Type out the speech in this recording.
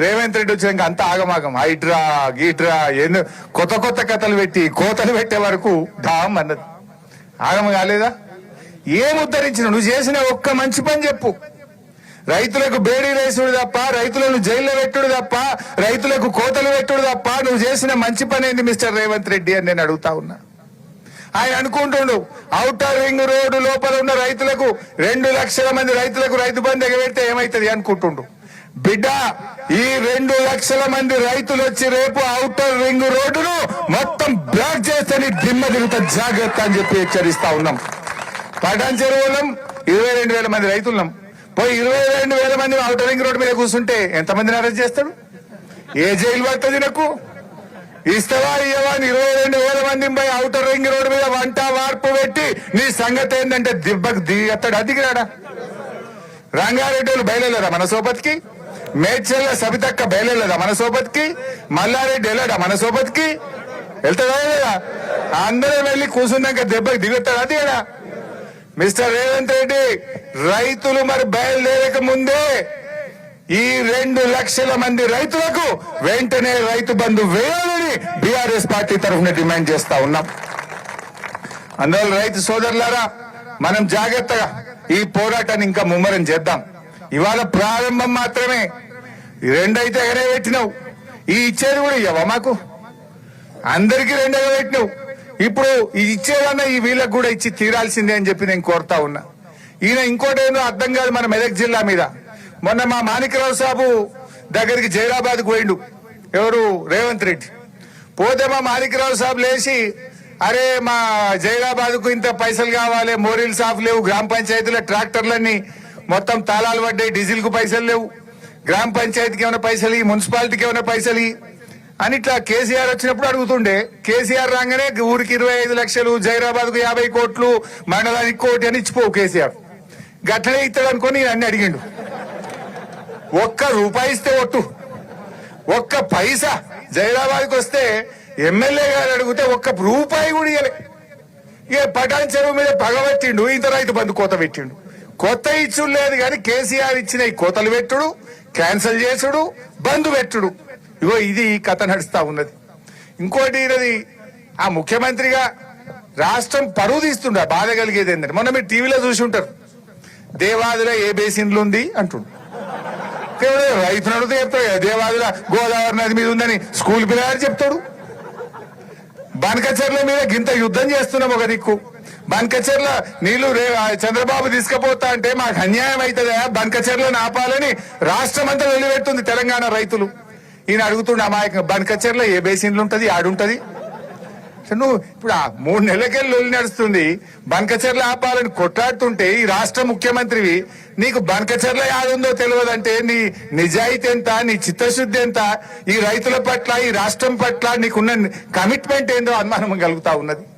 రేవంత్ రెడ్డి వచ్చాక అంత ఆగమాగం హైడ్రా గీట్రా ఎన్నో కొత్త కొత్త కథలు పెట్టి కోతలు పెట్టే వరకు డామ్ అన్నది. ఆగమ కాలేదా? ఏం ఉద్ధరించిన? నువ్వు చేసిన ఒక్క మంచి పని చెప్పు. రైతులకు బేడీ వేసుడు తప్ప, రైతులను జైల్లో పెట్టుడు తప్ప, రైతులకు కోతలు పెట్టుడు తప్ప నువ్వు చేసిన మంచి పని ఏంది మిస్టర్ రేవంత్ రెడ్డి అని నేను అడుగుతా ఉన్నా. ఆయన అనుకుంటుండు ఔటర్ రింగ్ రోడ్డు లోపల ఉన్న రైతులకు 2 లక్షల మంది రైతులకు రైతు బంధు ఎగబెడితే ఏమైతుంది అనుకుంటుండు. బిడ్డ, ఈ 2 లక్షల మంది రైతులు వచ్చి రేపు ఔటర్ రింగ్ రోడ్డును మొత్తం బ్లాక్ చేస్తే నీ దిమ్మ తిరుగుతా, జాగ్రత్త అని చెప్పి హెచ్చరిస్తా ఉన్నాం. పటాన్ చెరువులం 22,000 మంది రైతులున్నాం. పోయి 22,000 మంది ఔటర్ రింగ్ రోడ్డు మీద కూర్చుంటే ఎంతమందిని అరెస్ట్ చేస్తాడు? ఏ జైలు పడుతుంది? నాకు ఇస్తావా ఇయ్యవా? 22,000 మంది పోయి ఔటర్ రింగ్ రోడ్డు మీద వంట వార్పు పెట్టి నీ సంగతి ఏంటంటే దిబ్బకు దిగత్తాడు. అదిగిరాడా? రంగారెడ్డి వాళ్ళు బయలుదేరా మన సోపతికి? మేడ్చల్ల సబితక్క బయలుదేరా మన సోపతికి? మల్లారెడ్డి వెళ్ళాడా మన సోపతికి? వెళ్తాడా లేదా? అందరూ వెళ్ళి కూర్చున్నాక దెబ్బకి దిగుతాడు. అదిగడా మిస్టర్ రేవంత్ రెడ్డి, రైతులు మరి బయలుదేరక ముందే ఈ 2 లక్షల మంది రైతులకు వెంటనే రైతు బంధు వేయాలని బీఆర్ఎస్ పార్టీ తరఫున డిమాండ్ చేస్తా ఉన్నాం. అందువల్ల రైతు సోదరులారా, మనం జాగ్రత్తగా ఈ పోరాటాన్ని ఇంకా ముమ్మరం చేద్దాం. ఇవాళ ప్రారంభం మాత్రమే. 2 అయితే ఎగరబెట్టినావు, ఈ ఇచ్చేది కూడా ఇవ్వవా మాకు? అందరికీ 2 ఎగరబెట్టినావు. ఇప్పుడు ఈ ఇచ్చేదన్నా ఈ వీళ్ళకు కూడా ఇచ్చి తీరాల్సిందే అని చెప్పి నేను కోరుతా ఉన్నా. ఈయన ఇంకోటి ఏదో అర్థం కాదు మన మెదక్ జిల్లా మీద. మొన్న మా మాణిక్రావు సాబు దగ్గరికి జైరాబాద్కు పోయిండు ఎవరు? రేవంత్ రెడ్డి. పోతే మా మాణిక్రావు సాబు లేచి, అరే మా జైరాబాద్కు ఇంత పైసలు కావాలి, మోరీలు సాఫ్ లేవు, గ్రామ పంచాయతీలో ట్రాక్టర్లన్నీ మొత్తం తాళాలు పడ్డాయి, డీజిల్ కు పైసలు లేవు, గ్రామ పంచాయతీకి ఏమైనా పైసలు, మున్సిపాలిటీకి ఏమైనా పైసలు అని ఇట్లా కేసీఆర్ వచ్చినప్పుడు అడుగుతుండే. కేసీఆర్ రాగానే ఊరికి 25 లక్షలు, జైరాబాద్ కు 50 కోట్లు, మండలానికి 1 కోటి అని ఇచ్చిపోవు కేసీఆర్. గట్లనే ఇస్తాడు అనుకోని అన్ని అడిగిండు. ₹1 ఇస్తే ఒట్టు, 1 పైసా జైరాబాద్కి వస్తే ఎమ్మెల్యే గారు అడిగితే ₹1 కూడా ఇవ్వలే. ఇక పటాన్ చెరువు మీద పగబట్టిండు, ఇంత రైతు బంధు కోత పెట్టిండు. కొత్త ఇచ్చుడు లేదు కానీ కేసీఆర్ ఇచ్చిన ఈ కోతలు పెట్టుడు, క్యాన్సిల్ చేసుడు, బంధు పెట్టుడు, ఇగో ఇది కథ నడుస్తా ఉన్నది. ఇంకోటి ఇది ఆ ముఖ్యమంత్రిగా రాష్ట్రం పరువు తీస్తుండ. బాధ కలిగేది ఏంటంటే, మొన్న మీరు టీవీలో చూసి ఉంటారు, దేవాదిలో ఏ బేసిన్లు ఉంది అంటుండు. రైతు అడిగితే చెప్తాడు, దేవాదిలో గోదావరి నది మీద ఉందని స్కూల్ పిల్లగారు చెప్తాడు. బనకచెర్ల మీద గింత యుద్ధం చేస్తున్నాం ఒక దిక్కు. బనకచెర్ల నీళ్లు చంద్రబాబు తీసుకుపోతా అంటే మాకు అన్యాయం అవుతుందా? బనకచెర్లను ఆపాలని రాష్ట్రం అంతా వెళ్లిపెట్టుంది తెలంగాణ రైతులు. ఈయన అడుగుతుండే అమాయకంగా, బనకచెర్ల ఏ బేసిన్లు ఉంటది, ఆడుంటది. నువ్వు ఇప్పుడు 3 నెలలకెళ్ళి లొల్లి నడుస్తుంది, బనకచెర్ల ఆపాలని కొట్లాడుతుంటే ఈ రాష్ట్ర ముఖ్యమంత్రివి నీకు బనకచెర్ల యాడుందో తెలియదంటే నీ నిజాయితీ ఎంత, నీ చిత్తశుద్ధి ఎంత, ఈ రైతుల పట్ల, ఈ రాష్ట్రం పట్ల నీకున్న కమిట్మెంట్ ఏందో అనుమానం కలుగుతా ఉన్నది.